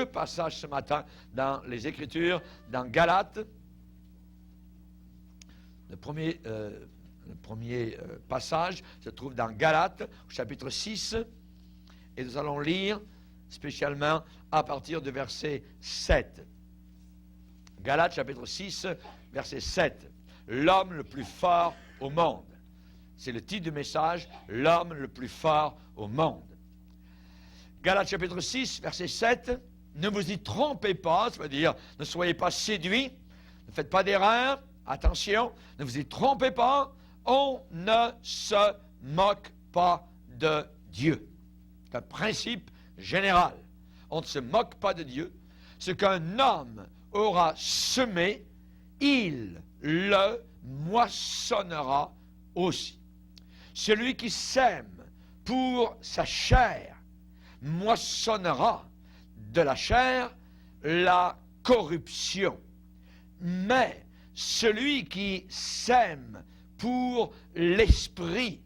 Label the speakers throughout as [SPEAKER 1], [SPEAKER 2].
[SPEAKER 1] deux passages ce matin dans les Écritures, dans Galates. Le premier passage se trouve dans Galates, au chapitre 6, et nous allons lire spécialement à partir du verset 7. Galates, chapitre 6, verset 7. L'homme le plus fort au monde. C'est le titre du message, l'homme le plus fort au monde. Galates, chapitre 6, verset 7. Ne vous y trompez pas, ça veut dire, ne soyez pas séduits, ne faites pas d'erreur, attention, ne vous y trompez pas, on ne se moque pas de Dieu. C'est un principe général. On ne se moque pas de Dieu. Ce qu'un homme aura semé, il le moissonnera aussi. Celui qui sème pour sa chair moissonnera de la chair la corruption. Mais celui qui sème pour l'esprit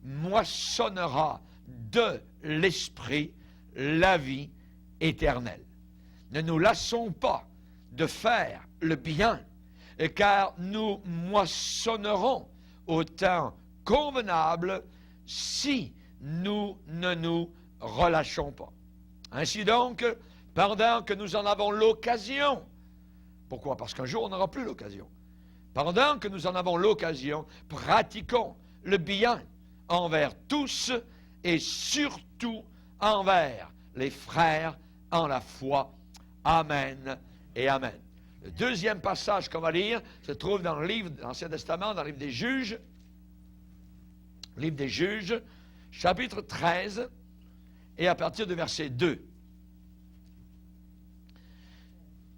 [SPEAKER 1] moissonnera de l'esprit la vie éternelle. Ne nous lassons pas de faire le bien, car nous moissonnerons au temps convenable si nous ne nous relâchons pas. Ainsi donc, pendant que nous en avons l'occasion, pourquoi? Parce qu'un jour on n'aura plus l'occasion. Pendant que nous en avons l'occasion, pratiquons le bien envers tous et surtout envers les frères en la foi. Amen et amen. Le deuxième passage qu'on va lire se trouve dans le livre de l'Ancien Testament, dans le livre des Juges. Livre des Juges, chapitre 13, et à partir du verset 2.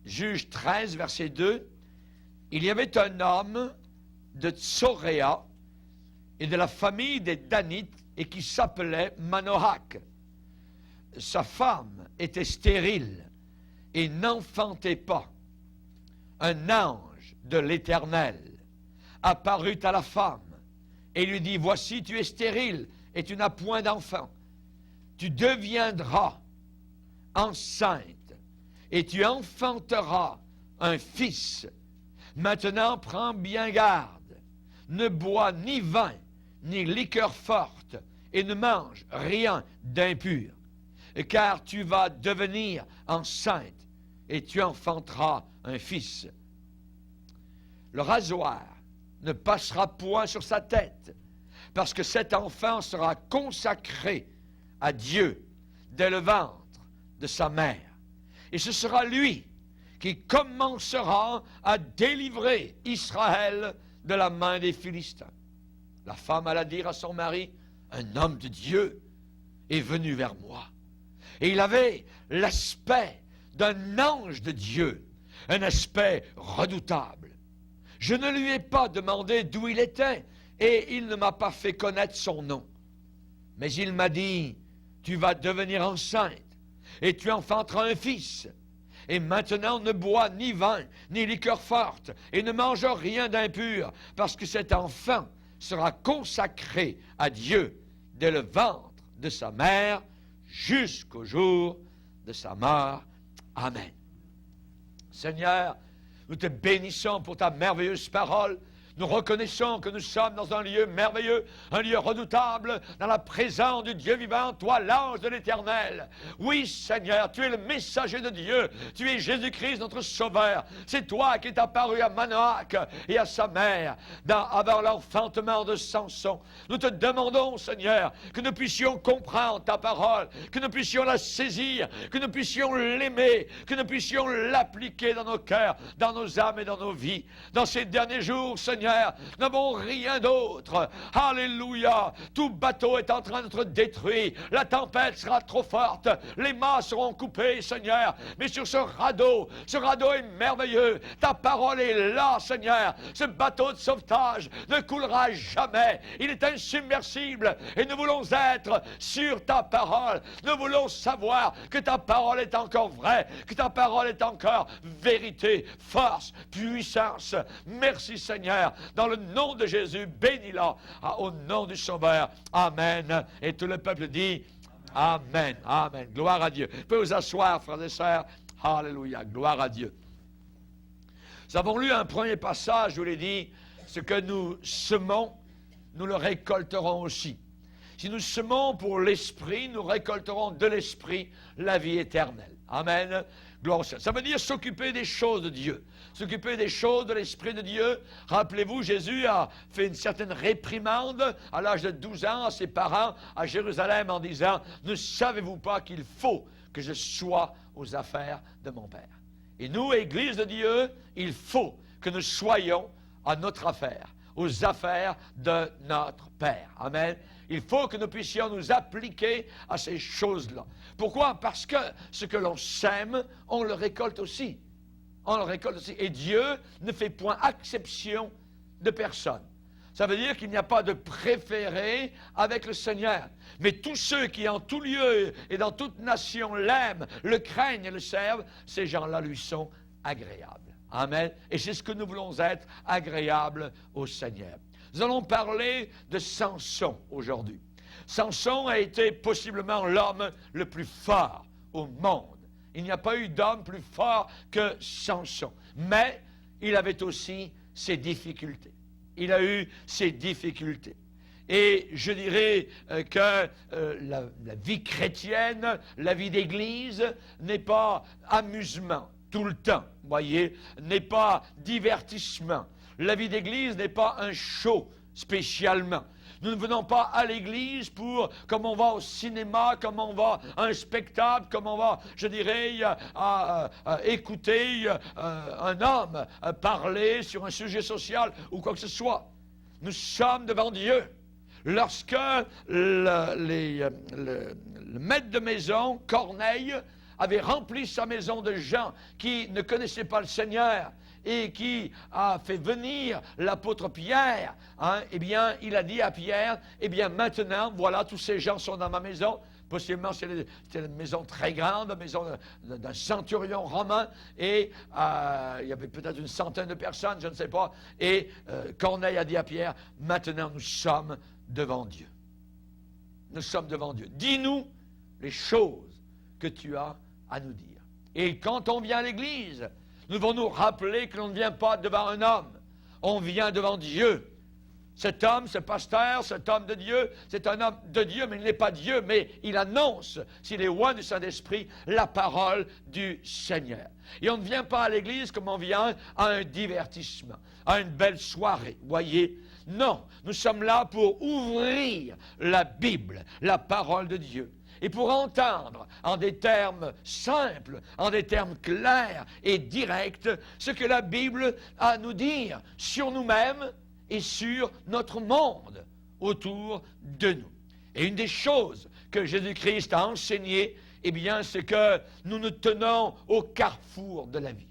[SPEAKER 1] Juges 13, verset 2. Il y avait un homme de Tsoréa et de la famille des Danites et qui s'appelait Manoach. Sa femme était stérile et n'enfantait pas. Un ange de l'Éternel apparut à la femme et lui dit, voici, tu es stérile et tu n'as point d'enfant. Tu deviendras enceinte et tu enfanteras un fils. Maintenant, prends bien garde. Ne bois ni vin, ni liqueur forte, et ne mange rien d'impur. Car tu vas devenir enceinte, et tu enfanteras un fils. Le rasoir ne passera point sur sa tête, parce que cet enfant sera consacré à Dieu dès le ventre de sa mère. Et ce sera lui qui commencera à délivrer Israël de la main des Philistins. La femme alla dire à son mari, un homme de Dieu est venu vers moi. Et il avait l'aspect d'un ange de Dieu, un aspect redoutable. Je ne lui ai pas demandé d'où il était, et il ne m'a pas fait connaître son nom. Mais il m'a dit, tu vas devenir enceinte, et tu enfanteras un fils. Et maintenant, ne bois ni vin, ni liqueur forte, et ne mange rien d'impur, parce que cet enfant sera consacré à Dieu dès le ventre de sa mère jusqu'au jour de sa mort. Amen. Seigneur, nous te bénissons pour ta merveilleuse parole. Nous reconnaissons que nous sommes dans un lieu merveilleux, un lieu redoutable, dans la présence du Dieu vivant, toi, l'ange de l'Éternel. Oui, Seigneur, tu es le messager de Dieu. Tu es Jésus-Christ, notre Sauveur. C'est toi qui es apparu à Manoach et à sa mère avant l'enfantement de Samson. Nous te demandons, Seigneur, que nous puissions comprendre ta parole, que nous puissions la saisir, que nous puissions l'aimer, que nous puissions l'appliquer dans nos cœurs, dans nos âmes et dans nos vies. Dans ces derniers jours, Seigneur, nous n'avons rien d'autre. Alléluia. Tout bateau est en train d'être détruit. La tempête sera trop forte. Les mâts seront coupés, Seigneur. Mais sur ce radeau est merveilleux. Ta parole est là, Seigneur. Ce bateau de sauvetage ne coulera jamais. Il est insubmersible. Et nous voulons être sur ta parole. Nous voulons savoir que ta parole est encore vraie, que ta parole est encore vérité, force, puissance. Merci, Seigneur. Dans le nom de Jésus, bénis-la au nom du Sauveur. Amen. Et tout le peuple dit Amen. Amen. Gloire à Dieu. Vous pouvez vous asseoir, frères et sœurs. Alléluia, gloire à Dieu. Nous avons lu un premier passage, je vous l'ai dit, ce que nous semons, nous le récolterons aussi. Si nous semons pour l'esprit, nous récolterons de l'esprit la vie éternelle. Amen. Gloire au Seigneur. Ça veut dire s'occuper des choses de Dieu, s'occuper des choses de l'Esprit de Dieu. Rappelez-vous, Jésus a fait une certaine réprimande à l'âge de 12 ans à ses parents à Jérusalem en disant « Ne savez-vous pas qu'il faut que je sois aux affaires de mon Père ?» Et nous, Église de Dieu, il faut que nous soyons à notre affaire, aux affaires de notre Père. Amen. Il faut que nous puissions nous appliquer à ces choses-là. Pourquoi? Parce que ce que l'on sème, on le récolte aussi. On le récolte aussi. Et Dieu ne fait point exception de personne. Ça veut dire qu'il n'y a pas de préféré avec le Seigneur. Mais tous ceux qui en tout lieu et dans toute nation l'aiment, le craignent et le servent, ces gens-là lui sont agréables. Amen. Et c'est ce que nous voulons être, agréables au Seigneur. Nous allons parler de Samson aujourd'hui. Samson a été possiblement l'homme le plus fort au monde. Il n'y a pas eu d'homme plus fort que Samson. Mais il avait aussi ses difficultés. Il a eu ses difficultés. Et je dirais que la vie chrétienne, la vie d'église n'est pas amusement tout le temps, voyez, n'est pas divertissement. La vie d'église n'est pas un show spécialement. Nous ne venons pas à l'église pour, comme on va au cinéma, comme on va à un spectacle, comme on va, je dirais, à écouter un homme parler sur un sujet social ou quoi que ce soit. Nous sommes devant Dieu. Lorsque le maître de maison, Corneille, avait rempli sa maison de gens qui ne connaissaient pas le Seigneur et qui a fait venir l'apôtre Pierre, eh bien, il a dit à Pierre, eh bien, maintenant, voilà, tous ces gens sont dans ma maison. Possiblement, c'était une maison très grande, une maison d'un centurion romain, et il y avait peut-être une centaine de personnes, je ne sais pas. Et Corneille a dit à Pierre, maintenant, nous sommes devant Dieu. Nous sommes devant Dieu. Dis-nous les choses que tu as à nous dire. Et quand on vient à l'église, nous devons nous rappeler que l'on ne vient pas devant un homme, on vient devant Dieu. Cet homme, ce pasteur, cet homme de Dieu, c'est un homme de Dieu, mais il n'est pas Dieu, mais il annonce, s'il est loin du Saint-Esprit, la parole du Seigneur. Et on ne vient pas à l'église comme on vient à un divertissement, à une belle soirée, voyez. Non, nous sommes là pour ouvrir la Bible, la parole de Dieu. Et pour entendre en des termes simples, en des termes clairs et directs, ce que la Bible a à nous dire sur nous-mêmes et sur notre monde autour de nous. Et une des choses que Jésus-Christ a enseigné, eh bien, c'est que nous nous tenons au carrefour de la vie.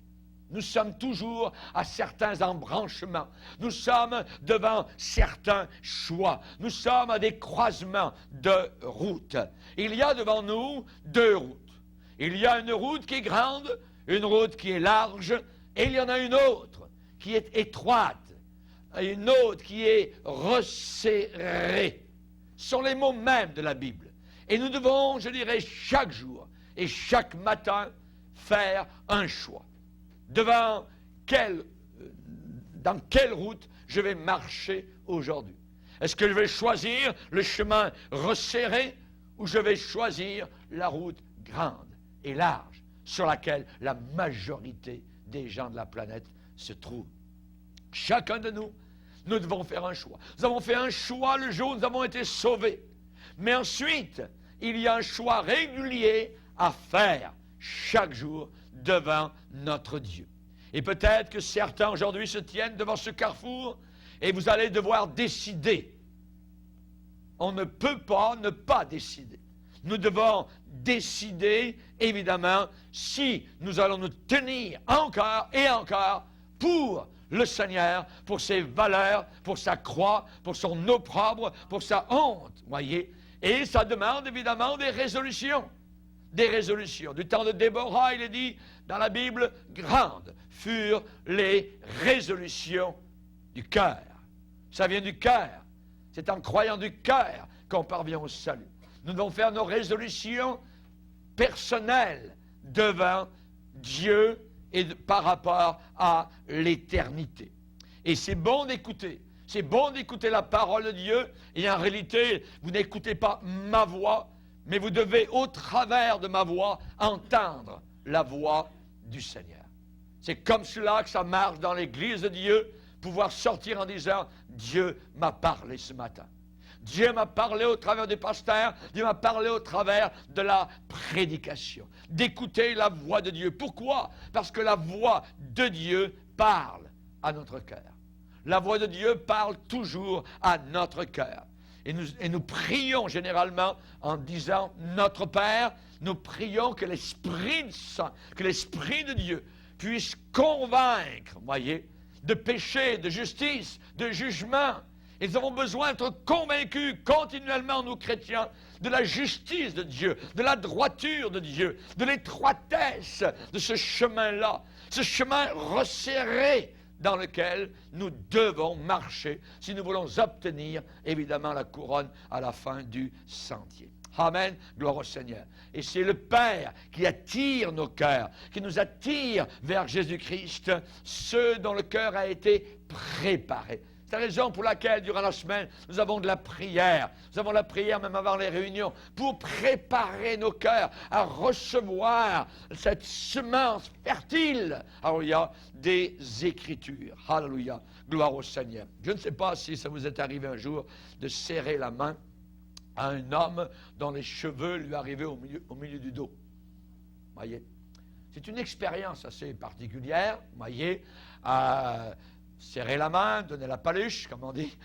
[SPEAKER 1] Nous sommes toujours à certains embranchements. Nous sommes devant certains choix. Nous sommes à des croisements de routes. Il y a devant nous deux routes. Il y a une route qui est grande, une route qui est large, et il y en a une autre qui est étroite, et une autre qui est resserrée. Ce sont les mots mêmes de la Bible. Et nous devons, je dirais, chaque jour et chaque matin, faire un choix. Dans quelle route je vais marcher aujourd'hui? Est-ce que je vais choisir le chemin resserré ou je vais choisir la route grande et large sur laquelle la majorité des gens de la planète se trouvent? Chacun de nous, nous devons faire un choix. Nous avons fait un choix le jour où nous avons été sauvés. Mais ensuite, il y a un choix régulier à faire chaque jour devant notre Dieu. Et peut-être que certains aujourd'hui se tiennent devant ce carrefour et vous allez devoir décider. On ne peut pas ne pas décider. Nous devons décider, évidemment, si nous allons nous tenir encore et encore pour le Seigneur, pour ses valeurs, pour sa croix, pour son opprobre, pour sa honte, voyez. Et ça demande évidemment des résolutions. Des résolutions. Du temps de Déborah, il est dit dans la Bible, grandes furent les résolutions du cœur. Ça vient du cœur. C'est en croyant du cœur qu'on parvient au salut. Nous devons faire nos résolutions personnelles devant Dieu et par rapport à l'éternité. Et c'est bon d'écouter. C'est bon d'écouter la parole de Dieu. Et en réalité, vous n'écoutez pas ma voix, mais vous devez, au travers de ma voix, entendre la voix du Seigneur. C'est comme cela que ça marche dans l'Église de Dieu, pouvoir sortir en disant, Dieu m'a parlé ce matin. Dieu m'a parlé au travers du pasteur, Dieu m'a parlé au travers de la prédication. D'écouter la voix de Dieu. Pourquoi? Parce que la voix de Dieu parle à notre cœur. La voix de Dieu parle toujours à notre cœur. Et nous prions généralement en disant, notre Père, nous prions que l'Esprit Saint, que l'Esprit de Dieu puisse convaincre, voyez, de péché, de justice, de jugement. Et nous avons besoin d'être convaincus continuellement, nous chrétiens, de la justice de Dieu, de la droiture de Dieu, de l'étroitesse de ce chemin-là, ce chemin resserré dans lequel nous devons marcher si nous voulons obtenir, évidemment, la couronne à la fin du sentier. Amen, gloire au Seigneur. Et c'est le Père qui attire nos cœurs, qui nous attire vers Jésus-Christ, ceux dont le cœur a été préparé. C'est la raison pour laquelle, durant la semaine, nous avons de la prière. Nous avons la prière même avant les réunions, pour préparer nos cœurs à recevoir cette semence fertile, alléluia, des Écritures. Alléluia, gloire au Seigneur. Je ne sais pas si ça vous est arrivé un jour de serrer la main à un homme dont les cheveux lui arrivaient au milieu du dos. Voyez, c'est une expérience assez particulière, voyez, serrer la main, donner la paluche, comme on dit,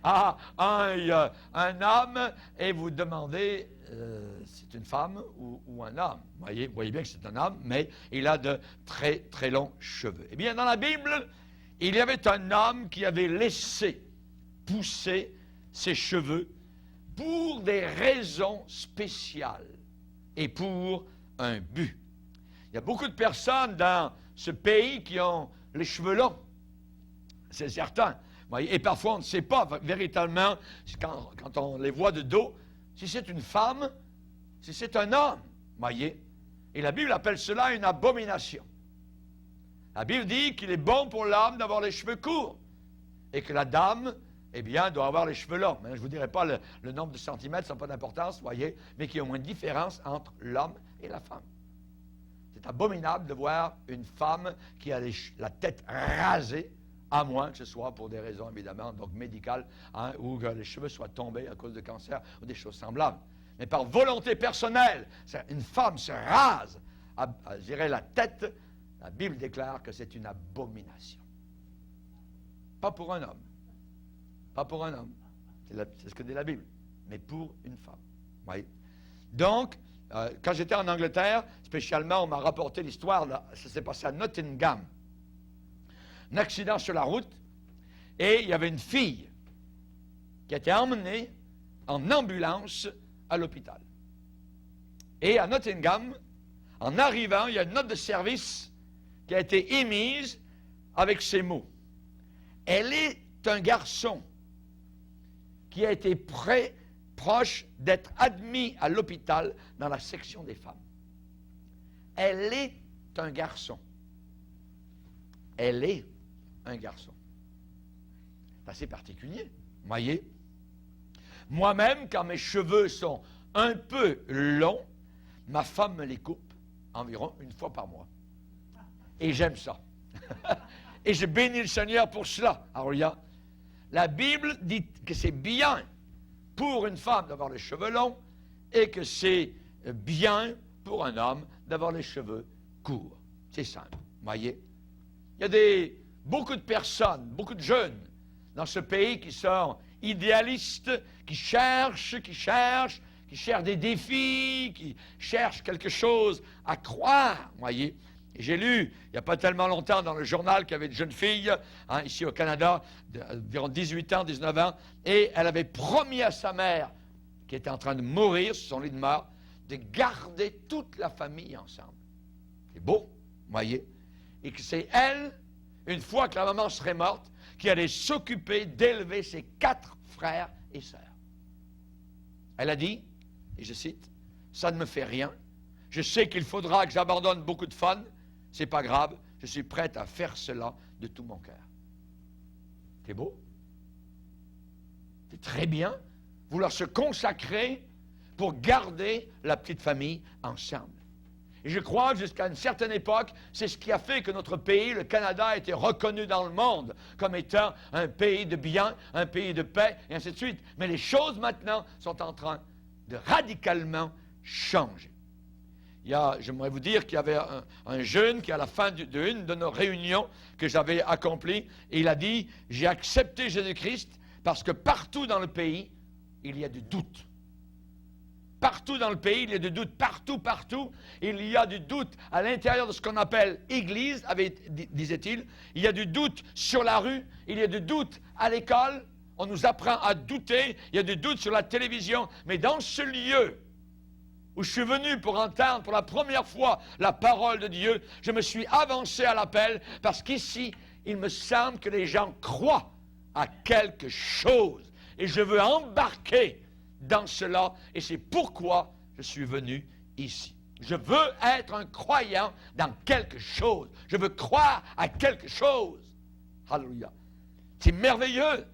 [SPEAKER 1] à un homme, et vous demandez, c'est une femme ou un homme. Vous voyez bien que c'est un homme, mais il a de très, très longs cheveux. Eh bien, dans la Bible, il y avait un homme qui avait laissé pousser ses cheveux pour des raisons spéciales et pour un but. Il y a beaucoup de personnes dans ce pays qui ont les cheveux longs. C'est certain. Et parfois, on ne sait pas véritablement, quand on les voit de dos, si c'est une femme, si c'est un homme. Voyez. Et la Bible appelle cela une abomination. La Bible dit qu'il est bon pour l'homme d'avoir les cheveux courts et que la dame, eh bien, doit avoir les cheveux longs. Je ne vous dirai pas le nombre de centimètres, ça n'a pas d'importance, voyez, mais qu'il y a au moins une différence entre l'homme et la femme. C'est abominable de voir une femme qui a la tête rasée, à moins que ce soit pour des raisons, évidemment, donc médicales, ou que les cheveux soient tombés à cause de cancer ou des choses semblables. Mais par volonté personnelle, une femme se rase, je dirais, la tête, la Bible déclare que c'est une abomination. Pas pour un homme. Pas pour un homme. C'est ce que dit la Bible. Mais pour une femme. Oui. Donc, quand j'étais en Angleterre, spécialement, on m'a rapporté l'histoire, ça s'est passé à Nottingham. Un accident sur la route, et il y avait une fille qui a été emmenée en ambulance à l'hôpital. Et à Nottingham, en arrivant, il y a une note de service qui a été émise avec ces mots. Elle est un garçon qui a été proche d'être admis à l'hôpital dans la section des femmes. Elle est un garçon. Elle est un garçon. C'est assez particulier, voyez. Moi-même, quand mes cheveux sont un peu longs, ma femme me les coupe environ une fois par mois. Et j'aime ça. Et je bénis le Seigneur pour cela. Alors, la Bible dit que c'est bien pour une femme d'avoir les cheveux longs et que c'est bien pour un homme d'avoir les cheveux courts. C'est simple, voyez. Il y a beaucoup de personnes, beaucoup de jeunes dans ce pays qui sont idéalistes, qui cherchent des défis, qui cherchent quelque chose à croire, voyez. Et j'ai lu, il n'y a pas tellement longtemps, dans le journal qu'il y avait une jeune fille, ici au Canada, d'environ 18 ans, 19 ans, et elle avait promis à sa mère, qui était en train de mourir sur son lit de mort, de garder toute la famille ensemble. C'est beau, voyez. Et que c'est elle, une fois que la maman serait morte, qui allait s'occuper d'élever ses 4 frères et sœurs. Elle a dit, et je cite, « Ça ne me fait rien. Je sais qu'il faudra que j'abandonne beaucoup de fun, c'est pas grave, je suis prêt à faire cela de tout mon cœur. C'est beau. C'est très bien. Vouloir se consacrer pour garder la petite famille ensemble. Et je crois que jusqu'à une certaine époque, c'est ce qui a fait que notre pays, le Canada, a été reconnu dans le monde comme étant un pays de bien, un pays de paix, et ainsi de suite. Mais les choses maintenant sont en train de radicalement changer. J'aimerais vous dire qu'il y avait un jeune qui, à la fin d'une de nos réunions que j'avais accomplies, et il a dit, j'ai accepté Jésus-Christ parce que partout dans le pays, il y a du doute. Partout dans le pays, il y a du doute. Partout, il y a du doute à l'intérieur de ce qu'on appelle Église, disait-il. Il y a du doute sur la rue, il y a du doute à l'école. On nous apprend à douter, il y a du doute sur la télévision. Mais dans ce lieu où je suis venu pour entendre pour la première fois la parole de Dieu, je me suis avancé à l'appel parce qu'ici, il me semble que les gens croient à quelque chose. Et je veux embarquer dans cela, et c'est pourquoi je suis venu ici. Je veux être un croyant dans quelque chose. Je veux croire à quelque chose. Alléluia. C'est merveilleux.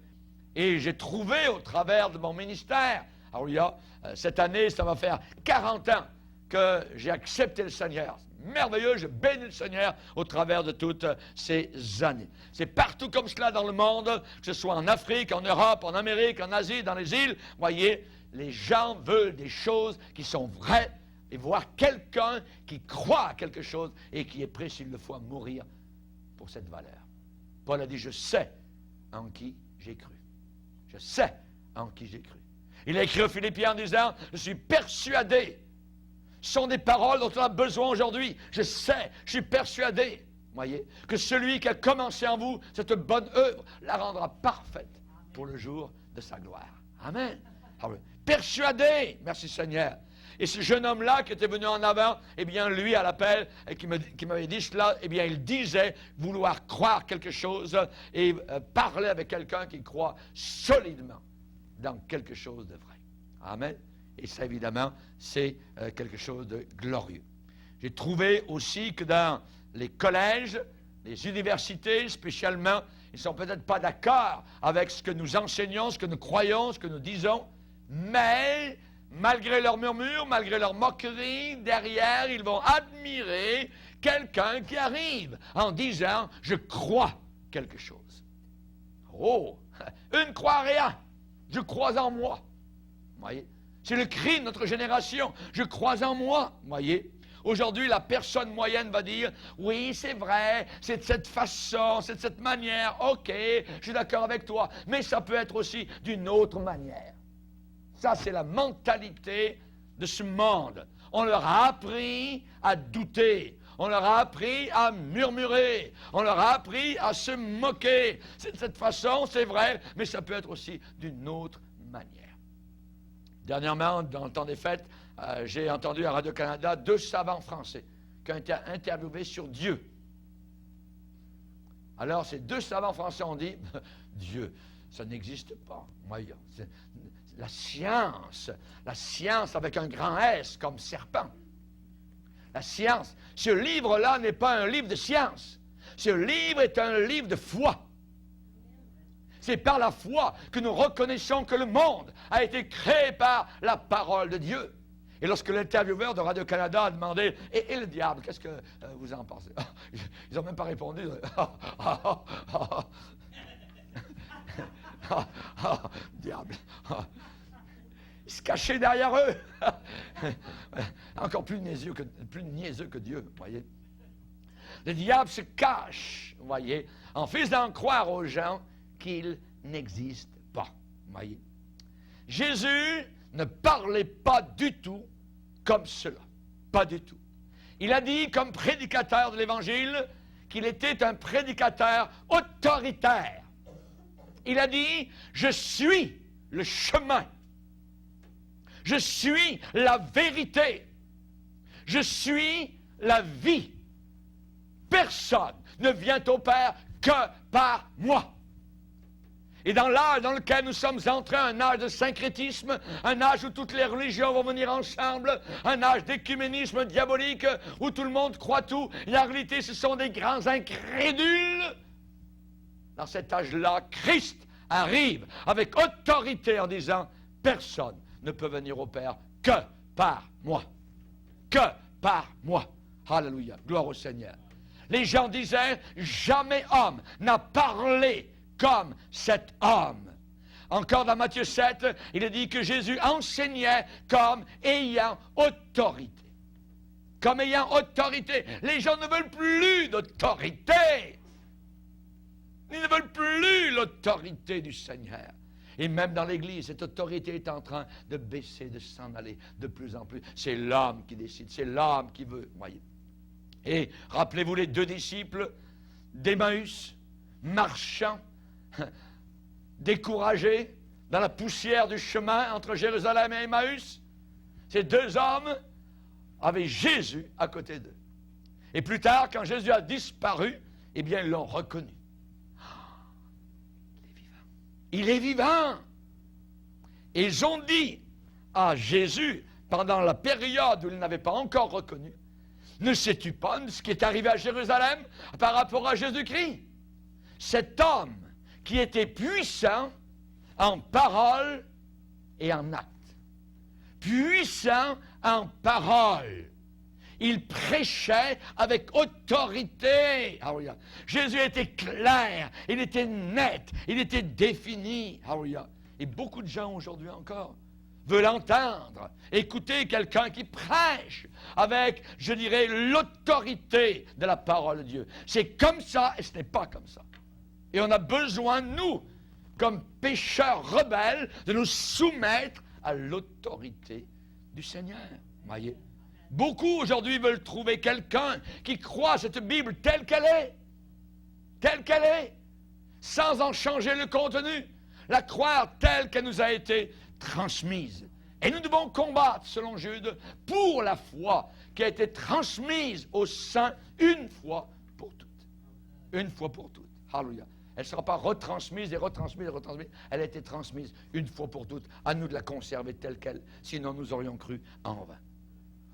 [SPEAKER 1] Et j'ai trouvé au travers de mon ministère, alléluia, cette année, ça va faire 40 ans que j'ai accepté le Seigneur. C'est merveilleux, je bénis le Seigneur au travers de toutes ces années. C'est partout comme cela dans le monde, que ce soit en Afrique, en Europe, en Amérique, en Asie, dans les îles. Voyez, les gens veulent des choses qui sont vraies et voir quelqu'un qui croit à quelque chose et qui est prêt, s'il le faut, à mourir pour cette valeur. Paul a dit, je sais en qui j'ai cru. Je sais en qui j'ai cru. Il a écrit aux Philippiens en disant, je suis persuadé. Ce sont des paroles dont on a besoin aujourd'hui. Je sais, je suis persuadé, voyez, que celui qui a commencé en vous cette bonne œuvre la rendra parfaite pour le jour de sa gloire. Amen. Persuadé, merci Seigneur. Et ce jeune homme-là qui était venu en avant, eh bien, lui, à l'appel, et qui m'avait dit cela, eh bien, il disait vouloir croire quelque chose et parler avec quelqu'un qui croit solidement dans quelque chose de vrai. Amen. Et ça, évidemment, c'est quelque chose de glorieux. J'ai trouvé aussi que dans les collèges, les universités spécialement, ils ne sont peut-être pas d'accord avec ce que nous enseignons, ce que nous croyons, ce que nous disons, mais malgré leurs murmures, malgré leurs moqueries, derrière, ils vont admirer quelqu'un qui arrive en disant « Je crois quelque chose ». Oh, eux ne croient rien, je crois en moi. Voyez, c'est le cri de notre génération, je crois en moi. Voyez, aujourd'hui, la personne moyenne va dire « Oui, c'est vrai, c'est de cette façon, c'est de cette manière, ok, je suis d'accord avec toi, mais ça peut être aussi d'une autre manière. » Ça, c'est la mentalité de ce monde. On leur a appris à douter. On leur a appris à murmurer. On leur a appris à se moquer. C'est de cette façon, c'est vrai, mais ça peut être aussi d'une autre manière. Dernièrement, dans le temps des fêtes, j'ai entendu à Radio-Canada 2 savants français qui ont été interviewés sur Dieu. Alors, ces 2 savants français ont dit, Dieu, ça n'existe pas. Voyons, la science avec un grand S comme serpent. La science. Ce livre-là n'est pas un livre de science. Ce livre est un livre de foi. C'est par la foi que nous reconnaissons que le monde a été créé par la parole de Dieu. Et lorsque l'intervieweur de Radio-Canada a demandé « Et le diable, qu'est-ce que vous en pensez? » Ils n'ont même pas répondu. Diable. Ils se cachaient derrière eux. Encore plus niaiseux que Dieu, vous voyez. Le diable se cache, vous voyez, en faisant croire aux gens qu'il n'existe pas, vous voyez. Jésus ne parlait pas du tout comme cela, pas du tout. Il a dit, comme prédicateur de l'Évangile, qu'il était un prédicateur autoritaire. Il a dit, je suis le chemin. Je suis la vérité. Je suis la vie. Personne ne vient au Père que par moi. Et dans l'âge dans lequel nous sommes entrés, un âge de syncrétisme, un âge où toutes les religions vont venir ensemble, un âge d'écuménisme diabolique, où tout le monde croit tout, et en réalité ce sont des grands incrédules. Dans cet âge-là, Christ arrive avec autorité en disant, personne ne peut venir au Père que par moi. Que par moi. Alléluia, gloire au Seigneur. Les gens disaient, jamais homme n'a parlé comme cet homme. Encore dans Matthieu 7, il est dit que Jésus enseignait comme ayant autorité. Comme ayant autorité. Les gens ne veulent plus d'autorité. Ils ne veulent plus l'autorité du Seigneur. Et même dans l'Église, cette autorité est en train de baisser, de s'en aller de plus en plus. C'est l'homme qui décide, c'est l'homme qui veut, voyez. Et rappelez-vous les 2 disciples d'Emmaüs, marchant, découragés, dans la poussière du chemin entre Jérusalem et Emmaüs. Ces 2 hommes avaient Jésus à côté d'eux. Et plus tard, quand Jésus a disparu, eh bien, ils l'ont reconnu. Il est vivant. Et ils ont dit à Jésus, pendant la période où ils n'avaient pas encore reconnu, ne sais-tu pas ce qui est arrivé à Jérusalem par rapport à Jésus-Christ? Cet homme qui était puissant en parole et en acte. Puissant en parole. Il prêchait avec autorité. Alléluia. Jésus était clair, il était net, il était défini. Alléluia. Et beaucoup de gens aujourd'hui encore veulent entendre, écouter quelqu'un qui prêche avec, je dirais, l'autorité de la parole de Dieu. C'est comme ça et ce n'est pas comme ça. Et on a besoin, nous, comme pécheurs rebelles, de nous soumettre à l'autorité du Seigneur. Voyez? Beaucoup aujourd'hui veulent trouver quelqu'un qui croit cette Bible telle qu'elle est, sans en changer le contenu, la croire telle qu'elle nous a été transmise. Et nous devons combattre, selon Jude, pour la foi qui a été transmise aux saints une fois pour toutes. Une fois pour toutes. Alléluia. Elle ne sera pas retransmise et retransmise et retransmise. Elle a été transmise une fois pour toutes. À nous de la conserver telle qu'elle, sinon nous aurions cru en vain.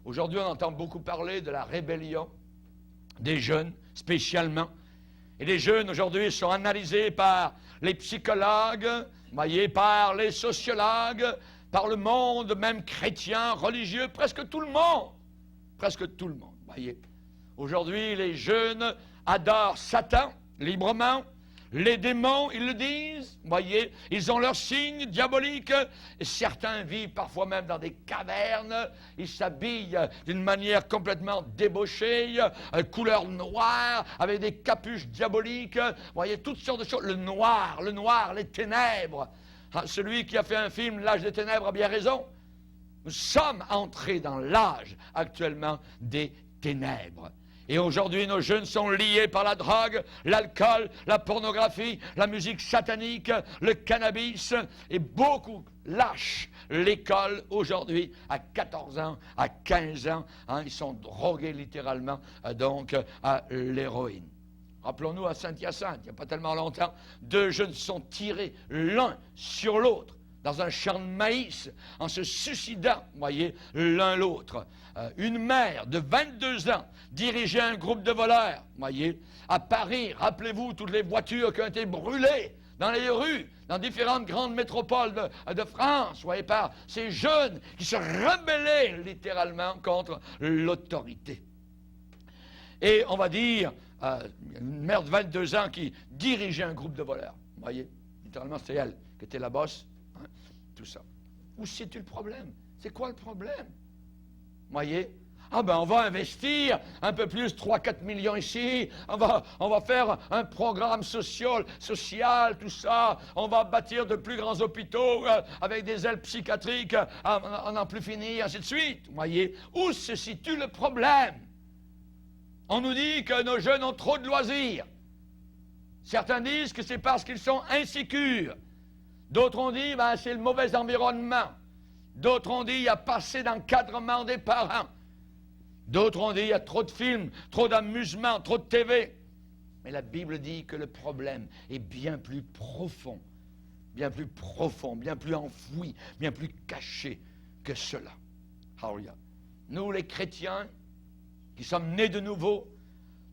[SPEAKER 1] Aujourd'hui, on entend beaucoup parler de la rébellion des jeunes, spécialement. Et les jeunes, aujourd'hui, sont analysés par les psychologues, voyez, par les sociologues, par le monde, même chrétien, religieux, presque tout le monde. Presque tout le monde, voyez. Aujourd'hui, les jeunes adorent Satan, librement. Les démons, ils le disent, voyez, ils ont leurs signes diaboliques. Et certains vivent parfois même dans des cavernes. Ils s'habillent d'une manière complètement débauchée, couleur noire, avec des capuches diaboliques. Voyez, toutes sortes de choses. Le noir, les ténèbres. Celui qui a fait un film, L'âge des ténèbres, a bien raison. Nous sommes entrés dans l'âge actuellement des ténèbres. Et aujourd'hui, nos jeunes sont liés par la drogue, l'alcool, la pornographie, la musique satanique, le cannabis. Et beaucoup lâchent l'école aujourd'hui à 14 ans, à 15 ans. Ils sont drogués littéralement donc à l'héroïne. Rappelons-nous à Saint-Hyacinthe, il n'y a pas tellement longtemps, 2 jeunes sont tirés l'un sur l'autre dans un champ de maïs, en se suicidant, voyez, l'un l'autre. Une mère de 22 ans dirigeait un groupe de voleurs, voyez, à Paris. Rappelez-vous toutes les voitures qui ont été brûlées dans les rues, dans différentes grandes métropoles de France, voyez, par ces jeunes qui se rebellaient littéralement contre l'autorité. Et on va dire, une mère de 22 ans qui dirigeait un groupe de voleurs, voyez, littéralement c'est elle qui était la bosse. Tout ça. Où c'est-tu le problème? C'est quoi le problème? Voyez? Ah ben on va investir un peu plus, 3-4 millions ici, on va faire un programme social, tout ça, on va bâtir de plus grands hôpitaux avec des ailes psychiatriques à n'en plus finir, ainsi de suite. Voyez? Où se situe le problème? On nous dit que nos jeunes ont trop de loisirs. Certains disent que c'est parce qu'ils sont insécures. D'autres ont dit, c'est le mauvais environnement. D'autres ont dit, il y a pas assez d'encadrement des parents. D'autres ont dit, il y a trop de films, trop d'amusement, trop de TV. Mais la Bible dit que le problème est bien plus profond bien plus profond, bien plus enfoui, bien plus caché que cela. Alléluia. Nous, les chrétiens, qui sommes nés de nouveau,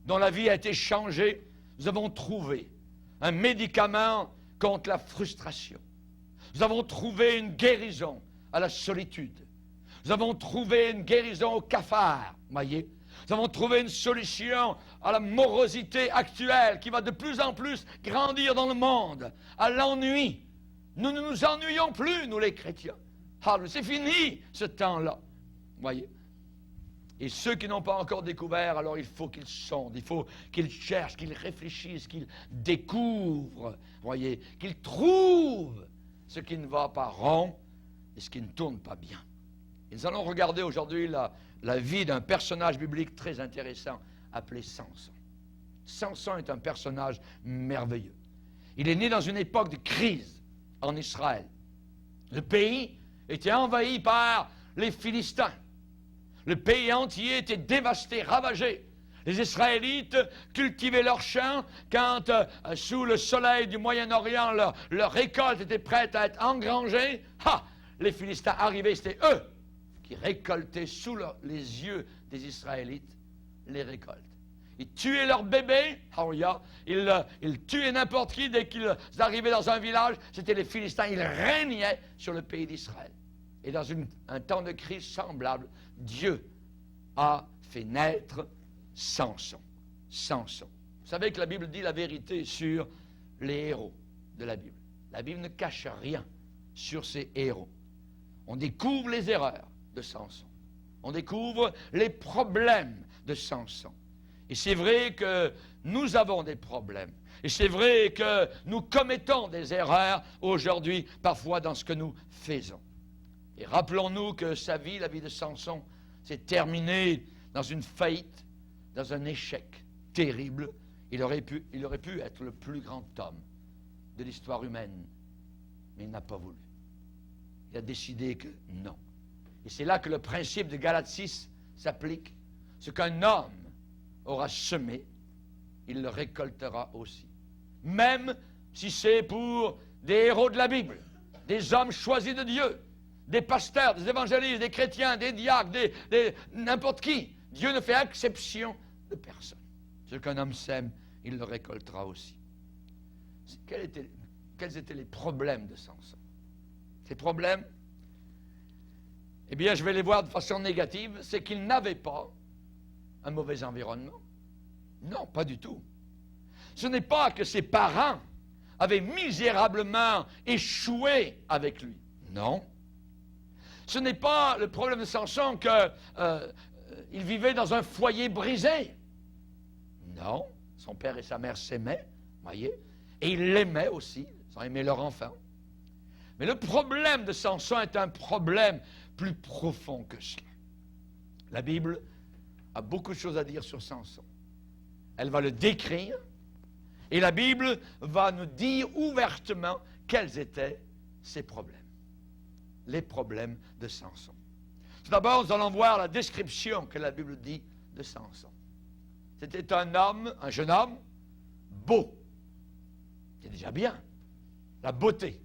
[SPEAKER 1] dont la vie a été changée, nous avons trouvé un médicament contre la frustration. Nous avons trouvé une guérison à la solitude. Nous avons trouvé une guérison au cafard, voyez. Nous avons trouvé une solution à la morosité actuelle qui va de plus en plus grandir dans le monde, à l'ennui. Nous ne nous ennuyons plus, nous les chrétiens. Ah, c'est fini ce temps-là, voyez. Et ceux qui n'ont pas encore découvert, alors il faut qu'ils sondent, il faut qu'ils cherchent, qu'ils réfléchissent, qu'ils découvrent, voyez, qu'ils trouvent ce qui ne va pas rond et ce qui ne tourne pas bien. Et nous allons regarder aujourd'hui la vie d'un personnage biblique très intéressant appelé Samson. Samson est un personnage merveilleux. Il est né dans une époque de crise en Israël. Le pays était envahi par les Philistins. Le pays entier était dévasté, ravagé. Les Israélites cultivaient leurs champs quand, sous le soleil du Moyen-Orient, leur récolte était prête à être engrangée. Les Philistins arrivaient, c'était eux qui récoltaient sous les yeux des Israélites les récoltes. Ils tuaient leurs bébés, ils tuaient n'importe qui dès qu'ils arrivaient dans un village. C'était les Philistins, ils régnaient sur le pays d'Israël. Et dans un temps de crise semblable, Dieu a fait naître Samson. Samson. Vous savez que la Bible dit la vérité sur les héros de la Bible. La Bible ne cache rien sur ces héros. On découvre les erreurs de Samson. On découvre les problèmes de Samson. Et c'est vrai que nous avons des problèmes. Et c'est vrai que nous commettons des erreurs aujourd'hui, parfois dans ce que nous faisons. Et rappelons-nous que sa vie, la vie de Samson, s'est terminée dans une faillite, dans un échec terrible. Il aurait pu être le plus grand homme de l'histoire humaine, mais il n'a pas voulu. Il a décidé que non. Et c'est là que le principe de Galates 6 s'applique. Ce qu'un homme aura semé, il le récoltera aussi. Même si c'est pour des héros de la Bible, des hommes choisis de Dieu, des pasteurs, des évangélistes, des chrétiens, des diacres, n'importe qui. Dieu ne fait exception de personne. Ce qu'un homme sème, il le récoltera aussi. Quels étaient les problèmes de Samson? Ces problèmes, eh bien, je vais les voir de façon négative, c'est qu'il n'avait pas un mauvais environnement. Non, pas du tout. Ce n'est pas que ses parents avaient misérablement échoué avec lui. Non. Ce n'est pas le problème de Samson qu'il vivait dans un foyer brisé. Non. Son père et sa mère s'aimaient, voyez, et ils l'aimaient aussi, ils ont aimé leur enfant. Mais le problème de Samson est un problème plus profond que cela. La Bible a beaucoup de choses à dire sur Samson. Elle va le décrire, et la Bible va nous dire ouvertement quels étaient ses problèmes. Les problèmes de Samson. Tout d'abord, nous allons voir la description que la Bible dit de Samson. C'était un jeune homme, beau. C'est déjà bien. La beauté.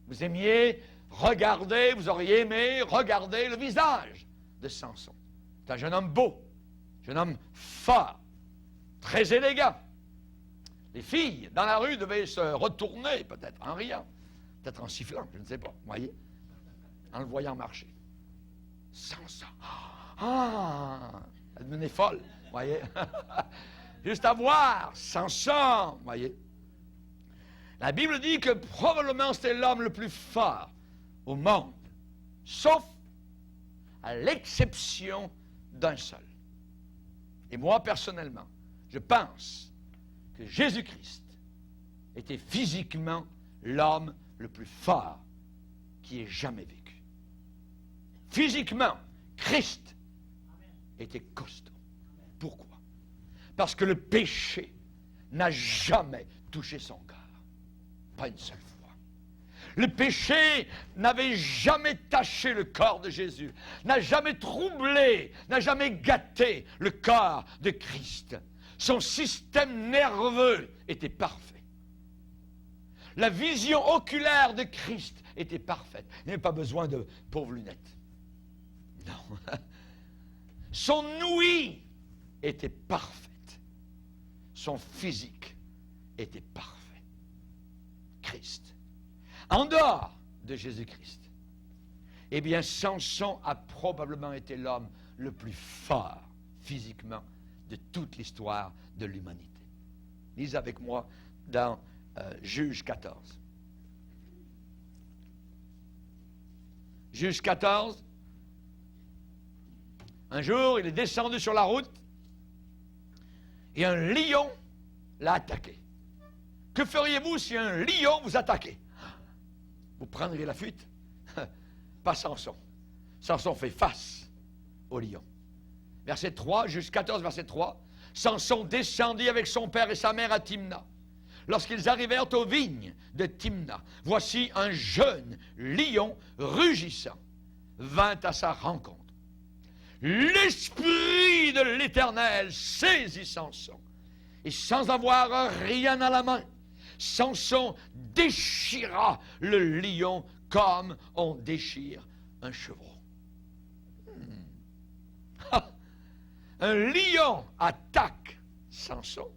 [SPEAKER 1] Vous aimiez regarder, vous auriez aimé regarder le visage de Samson. C'est un jeune homme beau, un jeune homme fort, très élégant. Les filles dans la rue devaient se retourner, peut-être en riant, peut-être en sifflant, je ne sais pas, vous voyez, en le voyant marcher. Samson. Elle devenait folle, vous voyez. Juste à voir, Samson, vous voyez. La Bible dit que probablement c'était l'homme le plus fort au monde, sauf à l'exception d'un seul. Et moi, personnellement, je pense que Jésus-Christ était physiquement l'homme le plus fort qui ait jamais vécu. Physiquement, Christ était costaud. Pourquoi? Parce que le péché n'a jamais touché son cœur. Pas une seule fois. Le péché n'avait jamais taché le corps de Jésus, n'a jamais troublé, n'a jamais gâté le corps de Christ. Son système nerveux était parfait. La vision oculaire de Christ était parfaite. Il n'avait pas besoin de pauvres lunettes. Non. Son ouïe était parfaite. Son physique était parfait. Christ. En dehors de Jésus-Christ, eh bien, Samson a probablement été l'homme le plus fort physiquement de toute l'histoire de l'humanité. Lisez avec moi dans Juge 14. Juge 14. Un jour, il est descendu sur la route et un lion l'a attaqué. Que feriez-vous si un lion vous attaquait? Vous prendriez la fuite? Pas Samson. Samson fait face au lion. Verset 3, Juge 14, verset 3. Samson descendit avec son père et sa mère à Timna. Lorsqu'ils arrivèrent aux vignes de Timna, voici un jeune lion rugissant vint à sa rencontre. L'Esprit de l'Éternel saisit Samson. Et sans avoir rien à la main, Samson déchira le lion comme on déchire un chevreau. Un lion attaque Samson.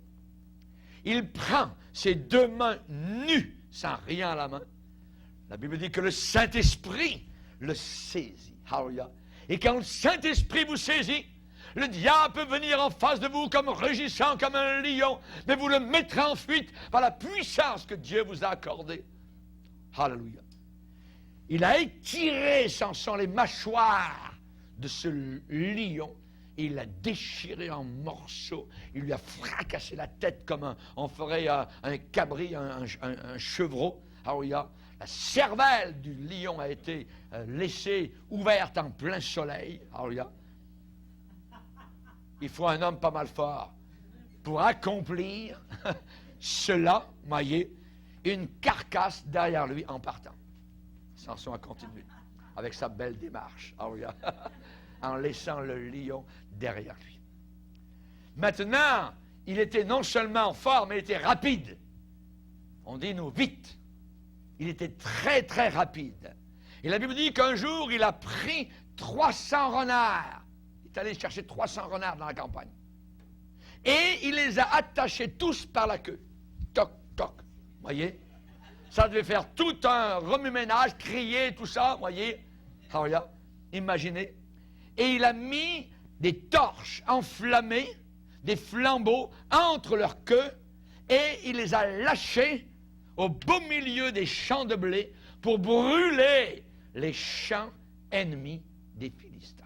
[SPEAKER 1] Il prend ses deux mains nues, sans rien à la main. La Bible dit que le Saint-Esprit le saisit. Hallelujah. Et quand le Saint-Esprit vous saisit, le diable peut venir en face de vous comme rugissant, comme un lion, mais vous le mettrez en fuite par la puissance que Dieu vous a accordée. Hallelujah. Il a étiré Samson les mâchoires de ce lion et il l'a déchiré en morceaux. Il lui a fracassé la tête comme on ferait un cabri, un chevreau. Hallelujah. La cervelle du lion a été laissée ouverte en plein soleil. Hallelujah. Il faut un homme pas mal fort pour accomplir cela, voyez, une carcasse derrière lui en partant. Samson a continué avec sa belle démarche. Hallelujah. En laissant le lion derrière lui. Maintenant, il était non seulement fort, mais il était rapide. On dit nous vite. Il était très, très rapide. Et la Bible dit qu'un jour, il a pris 300 renards. Il est allé chercher 300 renards dans la campagne. Et il les a attachés tous par la queue. Toc, toc. Voyez? Ça devait faire tout un remue-ménage, crier, tout ça. Voyez? Regarde, imaginez. Et il a mis des torches enflammées, des flambeaux entre leurs queues, et il les a lâchés au beau milieu des champs de blé pour brûler les champs ennemis des Philistins.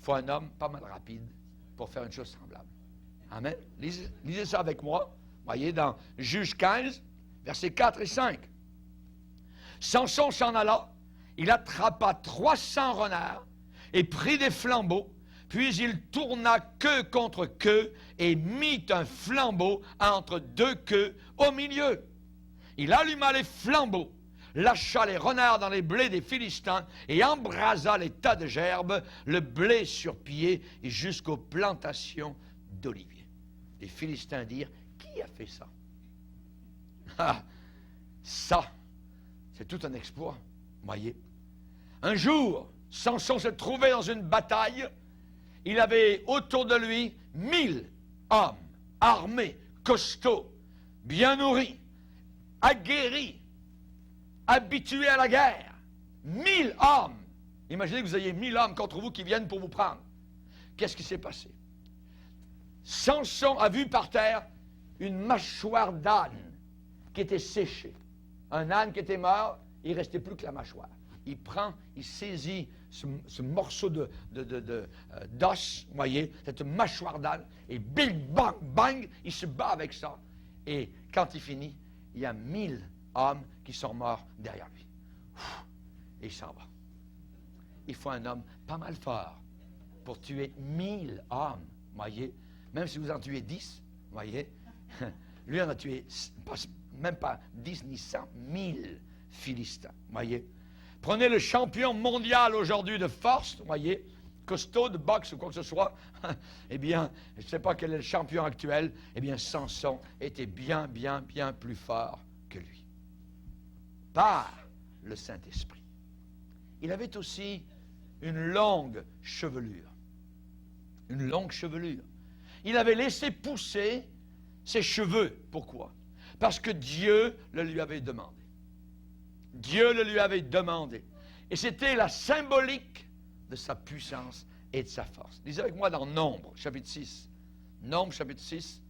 [SPEAKER 1] Il faut un homme pas mal rapide pour faire une chose semblable. Amen. Lisez ça avec moi. Voyez, dans Juge 15, versets 4 et 5. Samson s'en alla, il attrapa 300 renards et prit des flambeaux, puis il tourna queue contre queue et mit un flambeau entre deux queues au milieu. Il alluma les flambeaux, lâcha les renards dans les blés des Philistins et embrasa les tas de gerbes, le blé sur pied et jusqu'aux plantations d'oliviers. Les Philistins dirent, qui a fait ça? Ah, ça, c'est tout un exploit, voyez. Un jour, Samson se trouvait dans une bataille. Il avait autour de lui 1000 hommes armés, costauds, bien nourris, aguerris, habitués à la guerre. 1000 hommes. Imaginez que vous ayez 1000 hommes contre vous qui viennent pour vous prendre. Qu'est-ce qui s'est passé? Samson a vu par terre une mâchoire d'âne qui était séchée. Un âne qui était mort, il ne restait plus que la mâchoire. Il saisit ce morceau d'os, voyez, cette mâchoire d'âne, et bing, bang, bang, il se bat avec ça. Et quand il finit, il y a 1000 hommes qui sont morts derrière lui. Et il s'en va. Il faut un homme pas mal fort pour tuer 1000 hommes, voyez. Même si vous en tuez 10, voyez, lui en a tué même pas 10 ni 100, 1000 Philistins, voyez. Prenez le champion mondial aujourd'hui de force, voyez, costaud, de boxe ou quoi que ce soit, eh bien, je ne sais pas quel est le champion actuel, eh bien, Samson était bien, bien, bien plus fort que lui, par le Saint-Esprit. Il avait aussi une longue chevelure. Une longue chevelure. Il avait laissé pousser ses cheveux. Pourquoi? Parce que Dieu le lui avait demandé. Dieu le lui avait demandé. Et c'était la symbolique de sa puissance et de sa force. Lisez avec moi dans Nombre, chapitre 6. Nombre, chapitre 6.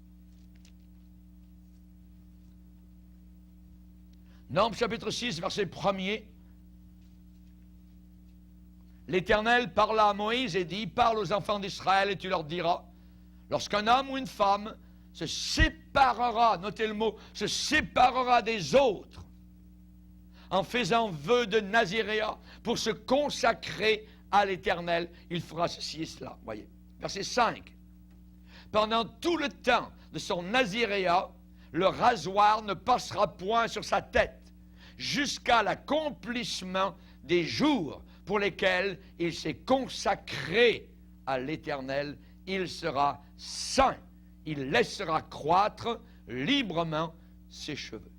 [SPEAKER 1] Nombre, chapitre 6, verset 1er. L'Éternel parla à Moïse et dit, parle aux enfants d'Israël et tu leur diras, lorsqu'un homme ou une femme se séparera, notez le mot, se séparera des autres, en faisant vœu de Naziréa pour se consacrer à l'Éternel, il fera ceci et cela. Voyez. Verset 5. Pendant tout le temps de son Naziréa, le rasoir ne passera point sur sa tête, jusqu'à l'accomplissement des jours pour lesquels il s'est consacré à l'Éternel. Il sera saint. Il laissera croître librement ses cheveux.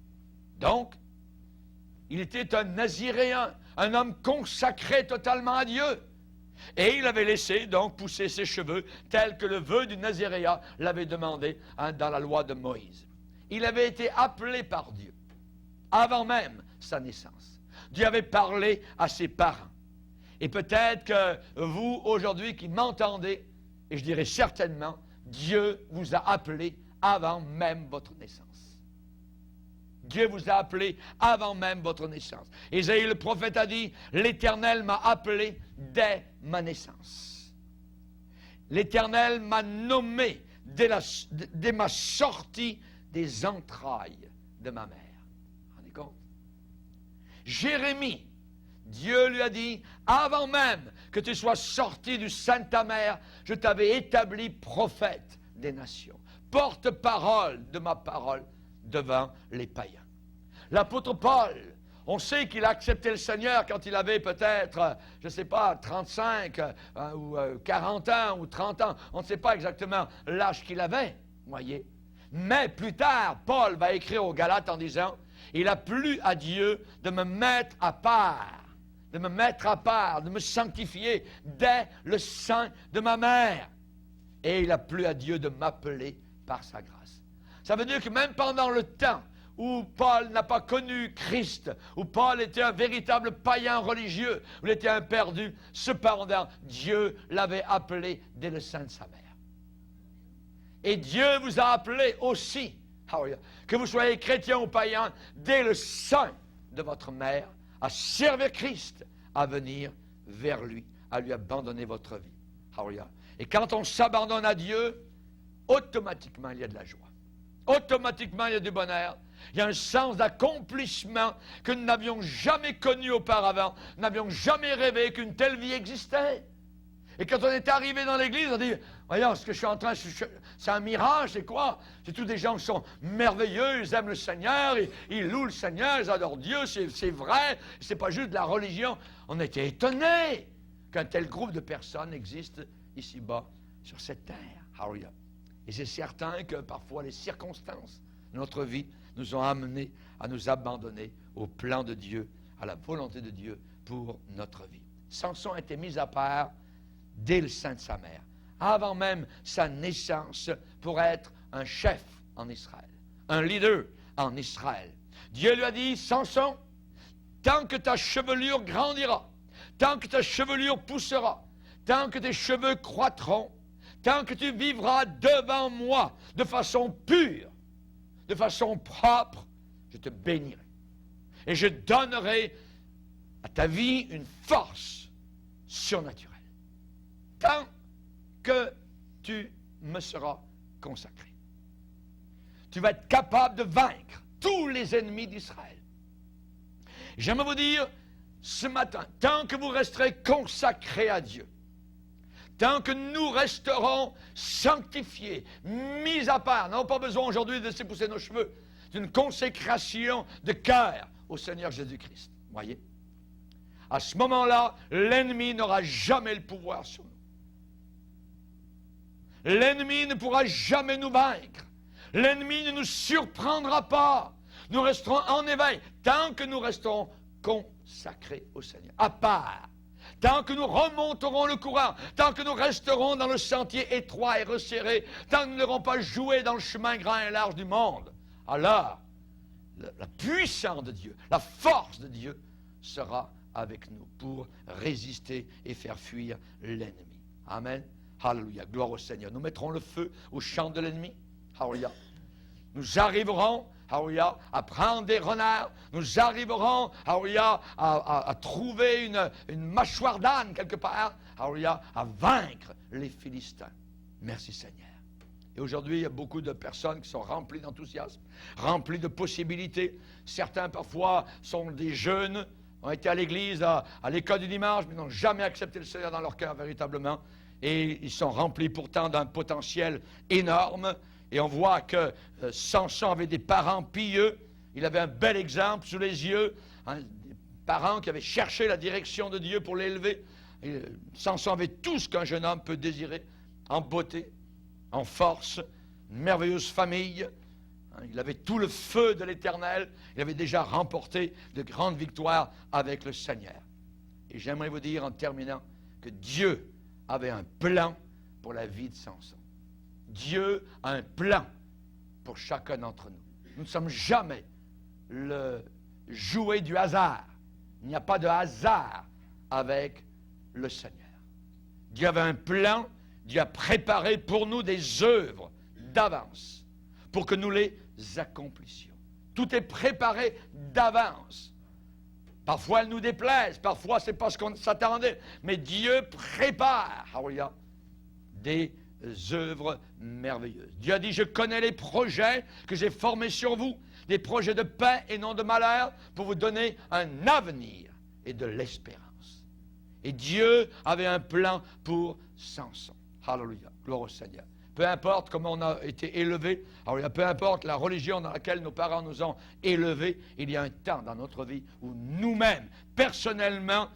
[SPEAKER 1] Donc, il était un naziréen, un homme consacré totalement à Dieu. Et il avait laissé donc pousser ses cheveux tels que le vœu du naziréat l'avait demandé dans la loi de Moïse. Il avait été appelé par Dieu avant même sa naissance. Dieu avait parlé à ses parents. Et peut-être que vous, aujourd'hui, qui m'entendez, et je dirais certainement, Dieu vous a appelé avant même votre naissance. Dieu vous a appelé avant même votre naissance. Ésaïe le prophète a dit, l'Éternel m'a appelé dès ma naissance. L'Éternel m'a nommé dès ma sortie des entrailles de ma mère. Vous vous rendez compte? Jérémie, Dieu lui a dit, avant même que tu sois sorti du sein de ta mère, je t'avais établi prophète des nations, porte-parole de ma parole devant les païens. L'apôtre Paul, on sait qu'il a accepté le Seigneur quand il avait peut-être, je ne sais pas, 35 ou 40 ans ou 30 ans. On ne sait pas exactement l'âge qu'il avait, voyez. Mais plus tard, Paul va écrire aux Galates en disant, il a plu à Dieu de me mettre à part, de me sanctifier dès le sein de ma mère. Et il a plu à Dieu de m'appeler par sa grâce. Ça veut dire que même pendant le temps où Paul n'a pas connu Christ, où Paul était un véritable païen religieux, où il était un perdu, cependant, Dieu l'avait appelé dès le sein de sa mère. Et Dieu vous a appelé aussi, que vous soyez chrétien ou païen, dès le sein de votre mère, à servir Christ, à venir vers lui, à lui abandonner votre vie. Et quand on s'abandonne à Dieu, automatiquement il y a de la joie. Automatiquement il y a du bonheur. Il y a un sens d'accomplissement que nous n'avions jamais connu auparavant. Nous n'avions jamais rêvé qu'une telle vie existait. Et quand on est arrivé dans l'église, on dit, voyons, ce que je suis en train, c'est un mirage, c'est quoi? C'est tous des gens qui sont merveilleux, ils aiment le Seigneur, ils louent le Seigneur, ils adorent Dieu, c'est vrai, c'est pas juste de la religion. On était étonnés qu'un tel groupe de personnes existe ici-bas, sur cette terre. Et c'est certain que parfois les circonstances de notre vie nous ont amenés à nous abandonner au plan de Dieu, à la volonté de Dieu pour notre vie. Samson a été mis à part dès le sein de sa mère, avant même sa naissance, pour être un chef en Israël, un leader en Israël. Dieu lui a dit, Samson, tant que ta chevelure grandira, tant que ta chevelure poussera, tant que tes cheveux croîtront, tant que tu vivras devant moi de façon pure, de façon propre, je te bénirai. Et je donnerai à ta vie une force surnaturelle. Tant que tu me seras consacré. Tu vas être capable de vaincre tous les ennemis d'Israël. J'aimerais vous dire ce matin, tant que vous resterez consacrés à Dieu, tant que nous resterons sanctifiés, mis à part, n'avons pas besoin aujourd'hui de laisser pousser nos cheveux, d'une consécration de cœur au Seigneur Jésus-Christ. Voyez? À ce moment-là, l'ennemi n'aura jamais le pouvoir sur nous. L'ennemi ne pourra jamais nous vaincre. L'ennemi ne nous surprendra pas. nous resterons en éveil, tant que nous resterons consacrés au Seigneur, à part. Tant que nous remonterons le courant, tant que nous resterons dans le sentier étroit et resserré, tant que nous n'aurons pas joué dans le chemin grand et large du monde, alors la puissance de Dieu, la force de Dieu sera avec nous pour résister et faire fuir l'ennemi. Amen. Alléluia. Gloire au Seigneur. Nous mettrons le feu au champ de l'ennemi. Alléluia. Nous arriverons, alléluia, à prendre des renards. Nous arriverons, alléluia, à trouver une mâchoire d'âne quelque part. Alléluia, à vaincre les Philistins. Merci Seigneur. Et aujourd'hui, il y a beaucoup de personnes qui sont remplies d'enthousiasme, remplies de possibilités. Certains, parfois, sont des jeunes, ont été à l'église, à l'école du dimanche, mais n'ont jamais accepté le Seigneur dans leur cœur véritablement. Et ils sont remplis pourtant d'un potentiel énorme. Et on voit que Samson avait des parents pieux. Il avait un bel exemple sous les yeux. Des parents qui avaient cherché la direction de Dieu pour l'élever. Samson avait tout ce qu'un jeune homme peut désirer, en beauté, en force, une merveilleuse famille. Il avait tout le feu de l'Éternel. Il avait déjà remporté de grandes victoires avec le Seigneur. Et j'aimerais vous dire en terminant que Dieu avait un plan pour la vie de Samson. Dieu a un plan pour chacun d'entre nous. Nous ne sommes jamais le jouet du hasard. Il n'y a pas de hasard avec le Seigneur. Dieu avait un plan. Dieu a préparé pour nous des œuvres d'avance pour que nous les accomplissions. Tout est préparé d'avance. Parfois, elles nous déplaisent. Parfois, c'est parce qu'on s'attendait. Mais Dieu prépare des œuvres merveilleuses. Dieu a dit, je connais les projets que j'ai formés sur vous, des projets de paix et non de malheur, pour vous donner un avenir et de l'espérance. Et Dieu avait un plan pour Samson. Alléluia, gloire au Seigneur. Peu importe comment on a été élevé, peu importe la religion dans laquelle nos parents nous ont élevés, il y a un temps dans notre vie où nous-mêmes, personnellement,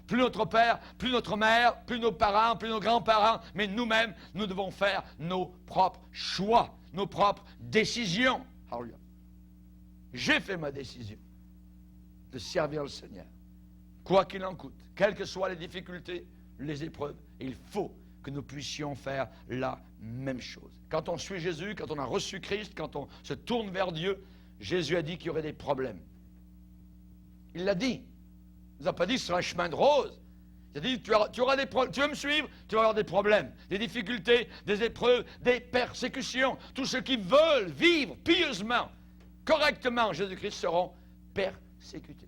[SPEAKER 1] plus notre père, plus notre mère, plus nos parents, plus nos grands-parents, mais nous-mêmes, nous devons faire nos propres choix, nos propres décisions. Alléluia. J'ai fait ma décision de servir le Seigneur, quoi qu'il en coûte, quelles que soient les difficultés, les épreuves, il faut que nous puissions faire la même chose. Quand on suit Jésus, quand on a reçu Christ, quand on se tourne vers Dieu, Jésus a dit qu'il y aurait des problèmes. Il l'a dit. Il ne nous a pas dit que ce sera un chemin de rose. Il a dit, tu auras des problèmes. Tu veux me suivre, tu vas avoir des problèmes, des difficultés, des épreuves, des persécutions. Tous ceux qui veulent vivre pieusement, correctement, Jésus-Christ seront persécutés.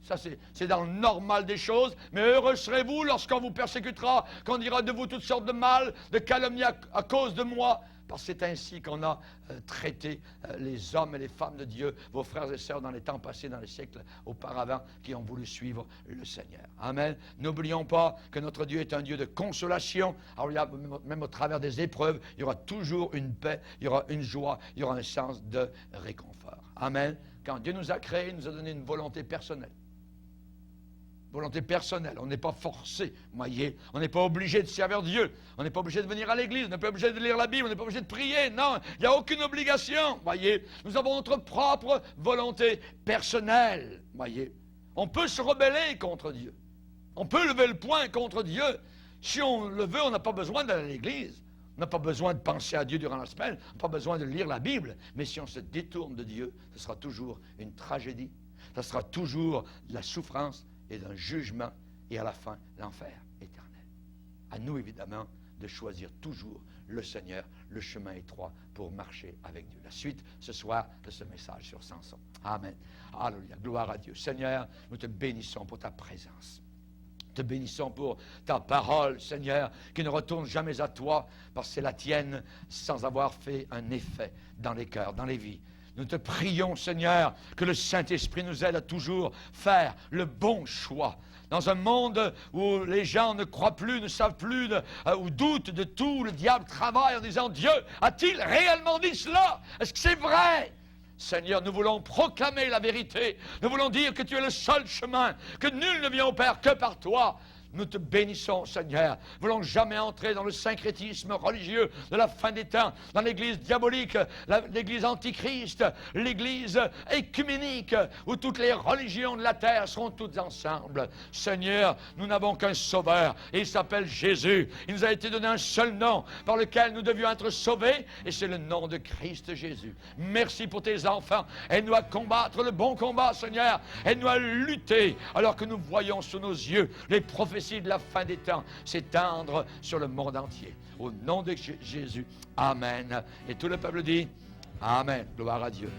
[SPEAKER 1] Ça, c'est dans le normal des choses. Mais heureux serez-vous lorsqu'on vous persécutera, qu'on dira de vous toutes sortes de mal, de calomnie à cause de moi. Parce que c'est ainsi qu'on a traité les hommes et les femmes de Dieu, vos frères et sœurs dans les temps passés, dans les siècles auparavant, qui ont voulu suivre le Seigneur. Amen. N'oublions pas que notre Dieu est un Dieu de consolation. Alors, même au travers des épreuves, il y aura toujours une paix, il y aura une joie, il y aura un sens de réconfort. Amen. Quand Dieu nous a créés, il nous a donné une volonté personnelle. Volonté personnelle. On n'est pas forcé, voyez. On n'est pas obligé de servir Dieu. On n'est pas obligé de venir à l'église. On n'est pas obligé de lire la Bible. On n'est pas obligé de prier. Non, il n'y a aucune obligation, voyez. Nous avons notre propre volonté personnelle, voyez. On peut se rebeller contre Dieu. On peut lever le poing contre Dieu. Si on le veut, on n'a pas besoin d'aller à l'église. On n'a pas besoin de penser à Dieu durant la semaine. On n'a pas besoin de lire la Bible. Mais si on se détourne de Dieu, ce sera toujours une tragédie. Ce sera toujours de la souffrance et d'un jugement, et à la fin, l'enfer éternel. À nous, évidemment, de choisir toujours le Seigneur, le chemin étroit pour marcher avec Dieu. La suite, ce soir, de ce message sur Samson. Amen. Alléluia. Gloire à Dieu. Seigneur, nous te bénissons pour ta présence. Te bénissons pour ta parole, Seigneur, qui ne retourne jamais à toi, parce que c'est la tienne, sans avoir fait un effet dans les cœurs, dans les vies. Nous te prions, Seigneur, que le Saint-Esprit nous aide à toujours faire le bon choix. Dans un monde où les gens ne croient plus, ne savent plus, ou doutent de tout, le diable travaille en disant, Dieu a-t-il réellement dit cela? Est-ce que c'est vrai? Seigneur, nous voulons proclamer la vérité. Nous voulons dire que tu es le seul chemin, que nul ne vient au Père que par toi. nous te bénissons, Seigneur. Nous ne voulons jamais entrer dans le syncrétisme religieux de la fin des temps, dans l'église diabolique, l'église antichrist, l'église écuménique, où toutes les religions de la terre seront toutes ensemble. Seigneur, nous n'avons qu'un sauveur, et il s'appelle Jésus. Il nous a été donné un seul nom par lequel nous devions être sauvés, et c'est le nom de Christ Jésus. Merci pour tes enfants. Aide-nous à combattre le bon combat, Seigneur. Aide-nous à lutter alors que nous voyons sous nos yeux les prophéties de la fin des temps s'étendre sur le monde entier. Au nom de Jésus, Amen. Et tout le peuple dit Amen. Gloire à Dieu.